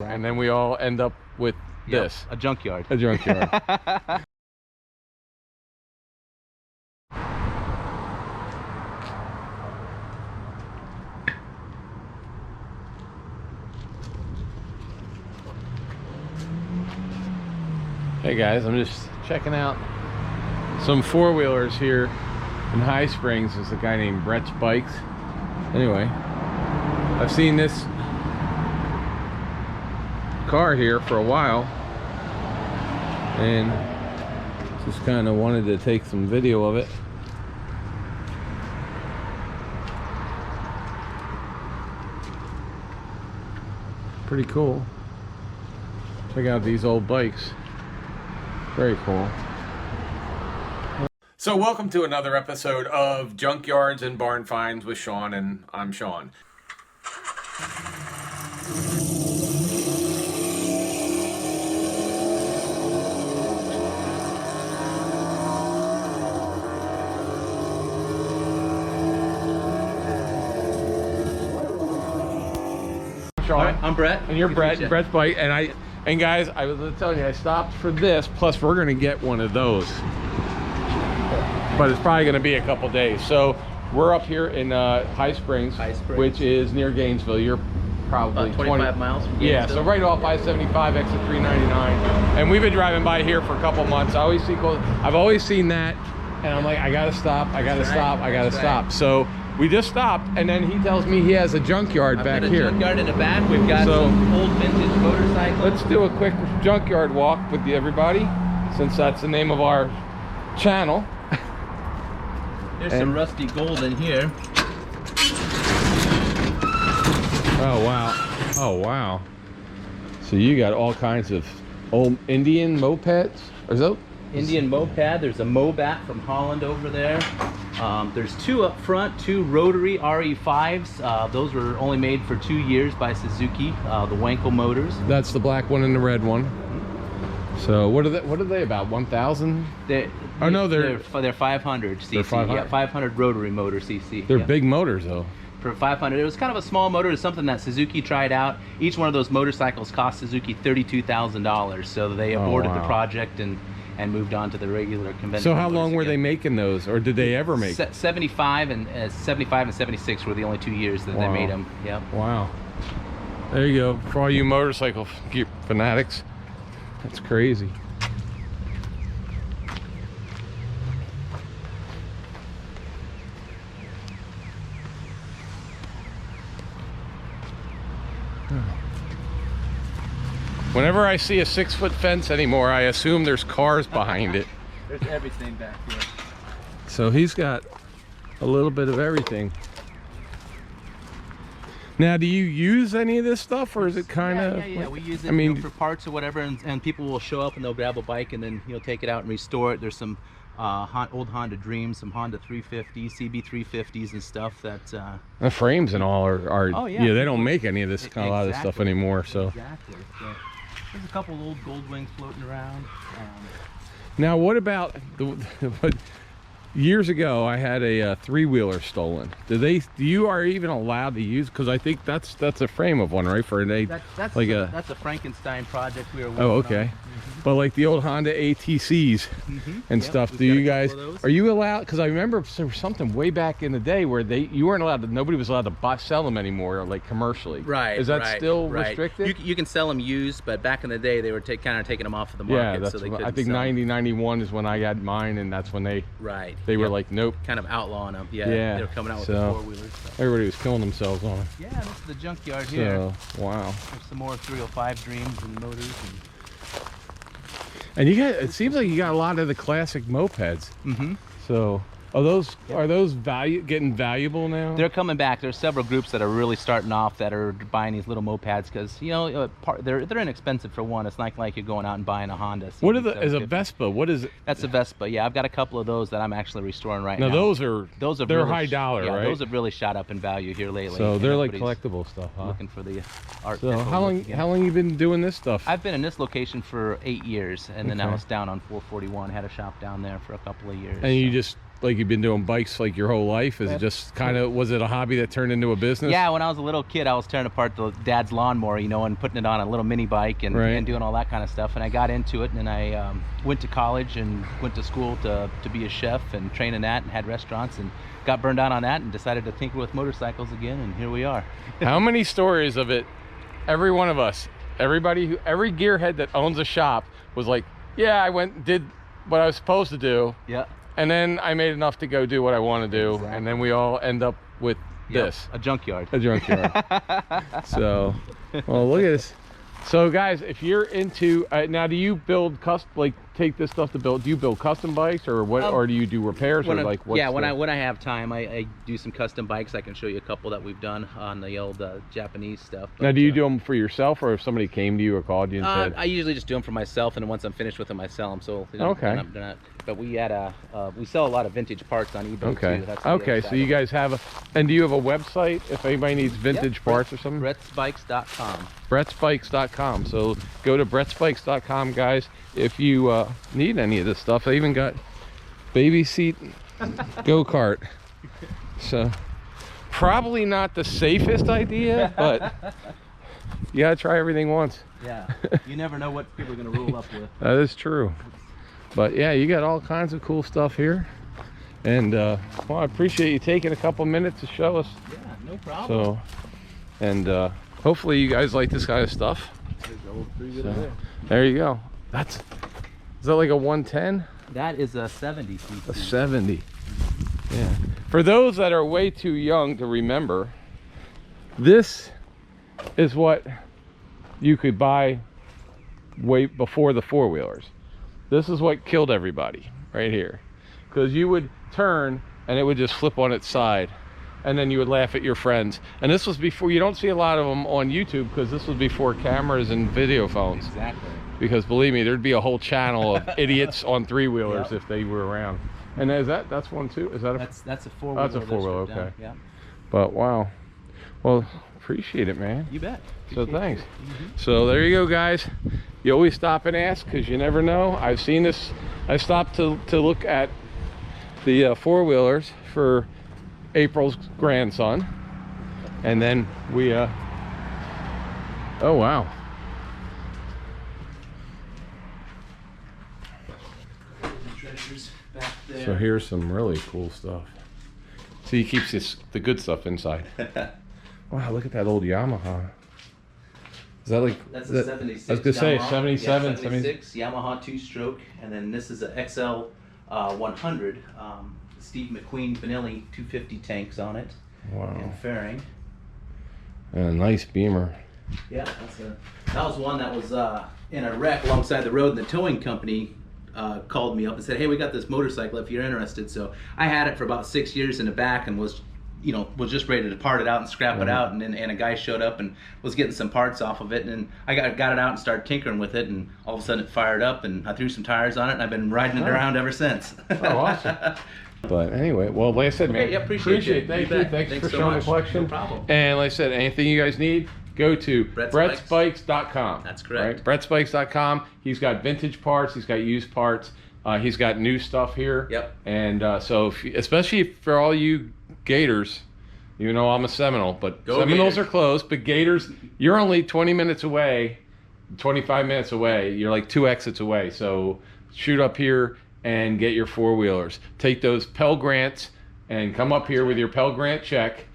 And then we all end up with this. A junkyard. A junkyard. Hey guys, I'm just checking out some four-wheelers here in High Springs. There's a guy named Brett's Bikes. Anyway, I've seen this car here for a while and just kind of wanted to take some video of it. Pretty cool. Check out these old bikes. Very cool. So welcome to another episode of Junkyards and Barn Finds with Sean, and I'm Sean. Sean. Right, I'm Brett. And you're Brett. Brett's Bike. And guys, I was telling you, I stopped for this. Plus, we're gonna get one of those, but it's probably gonna be a couple days. So we're up here in High Springs, which is near Gainesville. You're probably 25 miles from Gainesville. Yeah, so right off I-75, exit 399. And we've been driving by here for a couple months. I've always seen that, and I'm like, I gotta stop. I gotta stop. So we just stopped, and then he tells me he has a junkyard back here. Junkyard in the back. We've got some old vintage motorcycles. Let's do a quick junkyard walk with everybody, since that's the name of our channel. There's some rusty gold in here. Oh wow! Oh wow! So you got all kinds of old Indian mopeds. Is that Indian moped? There's a Mobat from Holland over there. There's two up front, two rotary RE5s. Those were only made for 2 years by Suzuki, the Wankel motors. That's the black one and the red one. So what are they about? 1,000? Oh no, they're 500 cc. They're 500? Yeah, 500 rotary motor cc. They're big motors though. For 500, it was kind of a small motor. It's something that Suzuki tried out. Each one of those motorcycles cost Suzuki $32,000. So they aborted the project and moved on to the regular conventional. So how long were they making those, or did they ever make? 75 and 76 were the only 2 years that they made them. Yep. Wow. There you go. For all you motorcycle fanatics, that's crazy. Whenever I see a 6-foot fence anymore, I assume there's cars behind it. There's everything back here. So he's got a little bit of everything. Now, do you use any of this stuff, or is it kind of? Yeah. We use it for parts or whatever, and people will show up and they'll grab a bike and then take it out and restore it. There's some old Honda Dreams, some Honda 350s, CB 350s and stuff that. The frames and all are oh, yeah, they don't make any of this a lot of this stuff anymore. So. Exactly. So there's a couple old Gold Wings floating around. Now, what about years ago I had a three-wheeler stolen. Do you are even allowed to use? Because I think that's a frame of one, right? That's a Frankenstein project we were working on. Oh, okay. But like the old Honda ATCs and stuff, do you guys, are you allowed? Because I remember there was something way back in the day where you weren't allowed to, nobody was allowed to sell them anymore, like commercially. Right. Is that still restricted? You can sell them used, but back in the day they were kind of taking them off of the market. Yeah, so they I think 90, 91 is when I got mine, and that's when they were like, nope. Kind of outlawing them. Yeah. They were coming out with the four-wheelers. Everybody was killing themselves on it. Yeah, this is the junkyard here. Wow. There's some more 305 Dreams and motors. And you got, it seems like you got a lot of the classic mopeds. So are those getting valuable now? They're coming back. There's several groups that are really starting off that are buying these little mopeds because they're inexpensive for one. It's not like you're going out and buying a Honda. What is a Vespa? What is it? That's a Vespa. Yeah, I've got a couple of those that I'm actually restoring right now. Those are they're high dollar, yeah, right? Those have really shot up in value here lately. So they're like collectible stuff, huh? Looking for the art. So how long you been doing this stuff? I've been in this location for 8 years, and then I was down on 441. Had a shop down there for a couple of years. And you just like you've been doing bikes like your whole life? Is it just kind of, was it a hobby that turned into a business? Yeah, when I was a little kid, I was tearing apart the dad's lawnmower, you know, and putting it on a little mini bike and, Right. and doing all that kind of stuff. And I got into it, and I went to college and went to school to be a chef and train in that, and had restaurants, and got burned out on that, and decided to tinker with motorcycles again, and here we are. How many stories of it, every one of us, every gearhead that owns a shop was like, yeah, I went and did what I was supposed to do. Yeah. And then I made enough to go do what I want to do. Exactly. And then we all end up with this. A junkyard. A junkyard. So, well, look at this. So guys, if you're into, now do you build like take this stuff to build, do you build custom bikes or what, or do you do repairs or like what's yeah, when I have time, I do some custom bikes. I can show you a couple that we've done on the old Japanese stuff. Now, do you do them for yourself, or if somebody came to you or called you and said? I usually just do them for myself, and then once I'm finished with them, I sell them. So Okay. But we had we sell a lot of vintage parts on eBay Okay. too. That's Okay. So you guys have and do you have a website if anybody needs vintage parts or something? BrettsBikes.com. BrettsBikes.com. So go to BrettsBikes.com, guys, if you need any of this stuff. They even got baby seat go-kart. So probably not the safest idea, but you gotta try everything once. Yeah, you never know what people are gonna roll up with. That is true. But yeah, you got all kinds of cool stuff here. And well, I appreciate you taking a couple minutes to show us. Yeah, no problem. So, and hopefully you guys like this kind of stuff. So, there you go. Is that like a 110? That is a 70 cc. A 70. Yeah. For those that are way too young to remember, this is what you could buy way before the four-wheelers. This is what killed everybody right here, because you would turn and it would just flip on its side, and then you would laugh at your friends. And this was before, you don't see a lot of them on YouTube, because this was before cameras and video phones. Exactly. Because believe me, there'd be a whole channel of idiots on three-wheelers if they were around. And that's one too? Is that a that's a four-wheeler? that's a four-wheeler, okay. Down. Yeah. But wow, well, appreciate it, man. You bet. So thanks. So there you go, guys. You always stop and ask, because you never know. I've seen this. I stopped to look at the four-wheelers for April's grandson, and then we oh wow. Treasures back there. So here's some really cool stuff. See, he keeps the good stuff inside. Wow, look at that old Yamaha. Is that like... That's a 76. I was gonna say Yamaha. 77, Yeah, 76 Yamaha 2-stroke, and then this is a XL 100. Steve McQueen Benelli 250 tanks on it. Wow. And fairing. And a nice Beamer. Yeah, that was one that was in a wreck alongside the road, and the towing company called me up and said, hey, we got this motorcycle if you're interested. So I had it for about 6 years in the back, and was just ready to part it out and scrap it out, and a guy showed up and was getting some parts off of it, and I got it out and started tinkering with it, and all of a sudden it fired up, and I threw some tires on it, and I've been riding it around ever since. Oh, awesome. But anyway, well, like I said, man, yeah, appreciate it. Thank you. Thanks for so showing much. the collection. No problem. And like I said, anything you guys need, go to BrettsBikes.com. That's correct. Right? BrettsBikes.com. He's got vintage parts. He's got used parts. He's got new stuff here. Yep. And so, especially for all you Gators, you know I'm a Seminole, but Go Seminoles Gators. are closed. But Gators, you're only 20 minutes away, 25 minutes away. You're like 2 exits away. So shoot up here and get your four-wheelers. Take those Pell Grants and come up here with your Pell Grant check.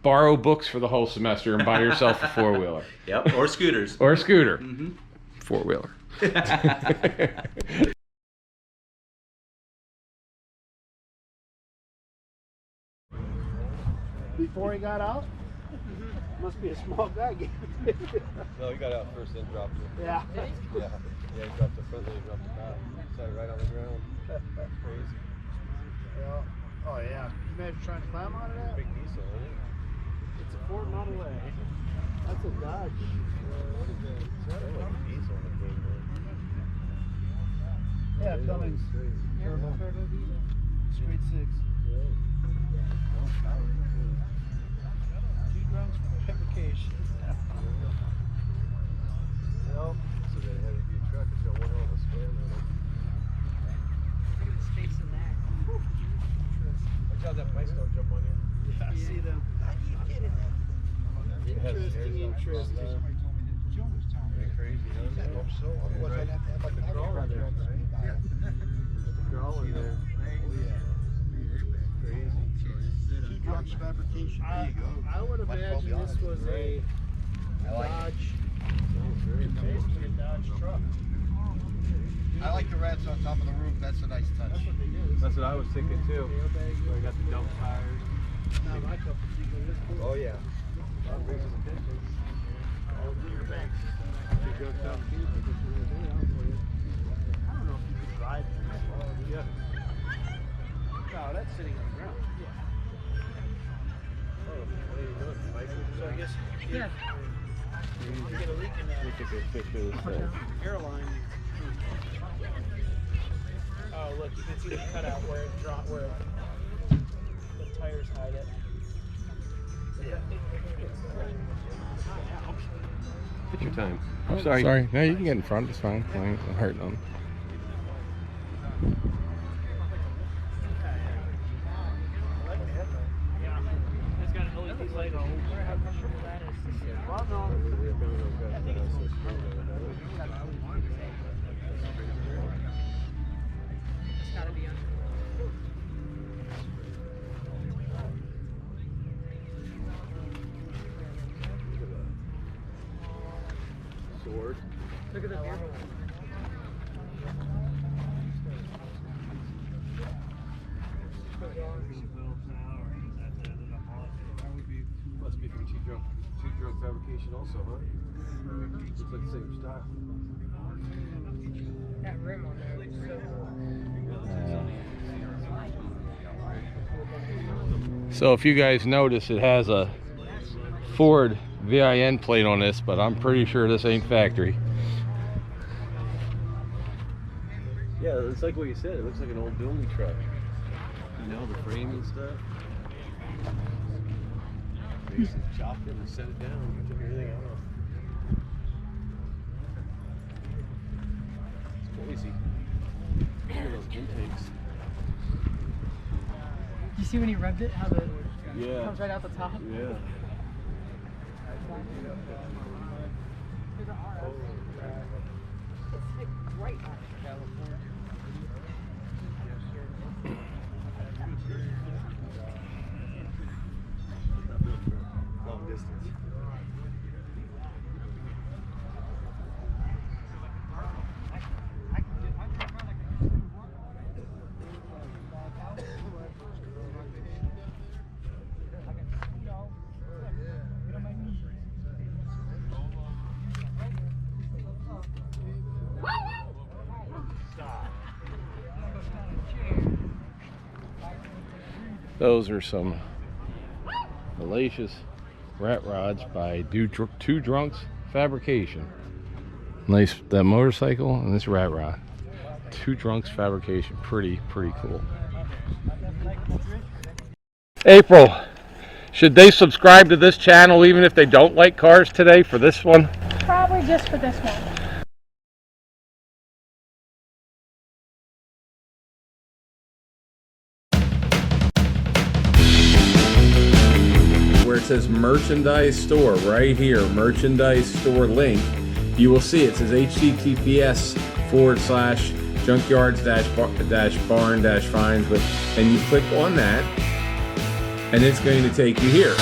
Borrow books for the whole semester and buy yourself a four-wheeler. Yep, or scooters. Or a scooter. Mm-hmm. Four-wheeler. Before he got out? Must be a small guy. No, he got out first, then dropped it. Yeah. Yeah, he dropped the front, then he dropped the back. Sat right on the ground. That's crazy. Yeah. Oh yeah. Imagine trying to climb out of that. Big diesel, isn't it? It's a Ford Model A. That's a Dodge. What is that? It's not like a diesel on the thing, man. Yeah, Cummins. Turbo. Straight six. 2 drums for fabrication. Well, so that heavy duty truck has got one hell of a span on it. Look at the space in that. interesting. Crazy, I hope so. Otherwise, I'd have to have like a crawler there. the crawler there. Two Drunks Fabrication. There you go. I would imagine this was a Dodge. Basically a Dodge truck. I like the rats on top of the roof. That's a nice touch. That's what they did. That's what I was thinking too. So I got the dump tires. Now my cup of tea goes this cool. Oh yeah. That brings us attention. All junior banks. Big go down the keys, but it's really good out for you. I don't know if you could drive this. Yeah. No, that's sitting on the ground. Oh, what are you doing? Bicycle? So I guess if you get a leak in We that took a picture of this thing. airline. Oh, look, you can see the cutout where it dropped, where the tires hide it. Take your time. I'm sorry. Sorry. No, you can get in front. It's fine. I ain't hurting them. Yeah, it's got an LED light on. How comfortable that is. Well, no. I think it's gotta be under. Sword. Look at the beer. Must be from two drunk fabrication also, huh? Looks like the same style. That rim on there looks so. So if you guys notice, it has a Ford VIN plate on this, but I'm pretty sure this ain't factory. Yeah, it's like what you said. It looks like an old building truck. You know, the frame and stuff. They just chopped it and set it down. Took everything out. It's crazy. Look at those intakes. You see when he rubbed it, how the Yeah. comes right out the top? Yeah. Long distance. Those are some hellacious rat rods by Two Drunks Fabrication. Nice, that motorcycle and this rat rod. Two Drunks Fabrication, pretty cool. April, should they subscribe to this channel even if they don't like cars today for this one? Probably just for this one. Where it says merchandise store right here, merchandise store link, you will see it says https:/junkyards-barn-finds, and you click on that and it's going to take you here.